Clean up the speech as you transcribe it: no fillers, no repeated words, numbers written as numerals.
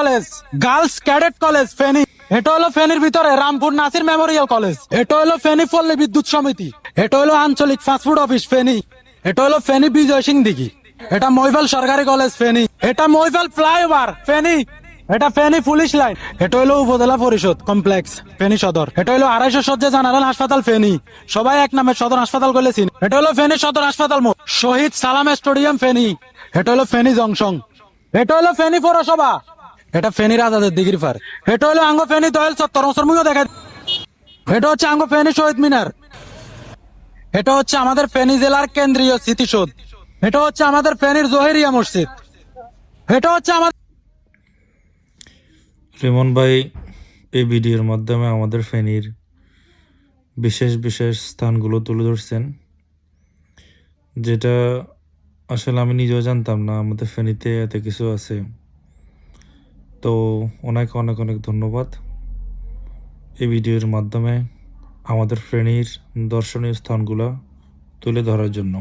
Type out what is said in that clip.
College, girls cadet college Feni. এটা হলো ফেনীর ভিতরে রামপুর নাসির মেমোরিয়াল কলেজ। এটা হলো ফেনী পল্লী বিদ্যুৎ সমিতি। এটা হলো আঞ্চলিক ফাস্টফুড অফিস ফেনী। এটা হলো ফেনী বিজয় সিং দিঘি। এটা মহিবাল সরকারি কলেজ ফেনী। এটা মহিবাল ফ্লাইওভার ফেনী। এটা ফেনী পুলিশ লাইন। এটা হলো উপজেলা পরিষদ কমপ্লেক্স ফেনী সদর। এটা হলো 250 শয্যা জেনারেল হাসপাতাল ফেনী, সবাই এক নামে সদর হাসপাতাল বলেছেন। এটা হলো ফেনী সদর হাসপাতাল মোড়, শহীদ সালাম স্টেডিয়াম ফেনী। এটা হলো ফেনী জংশন। এটা হলো ফেনী পৌরসভা। এটা ফেনী রাজাদের দিঘির পার। এটা হলো আঙ্গ ফেনী দয়াল চত্বর মুসলমিও দেখা। এটা হচ্ছে আঙ্গ ফেনী শহীদ মিনার। এটা হচ্ছে আমাদের ফেনী জেলার কেন্দ্রীয় স্মৃতিসৌধ। এটা হচ্ছে আমাদের ফেনীর জহিরিয়া মসজিদ। এটা হচ্ছে আমাদের রিমন ভাই এই ভিডিওর মাধ্যমে আমাদের ফেনীর বিশেষ বিশেষ স্থানগুলো তুলে ধরছেন, যেটা আসলে আমি নিজেও জানতাম না আমাদের ফেনীতে এত কিছু আছে। তো ওনাকে অনেক অনেক ধন্যবাদ এই ভিডিওর মাধ্যমে আমাদের ফেনীর দর্শনীয় স্থানগুলো তুলে ধরার জন্য।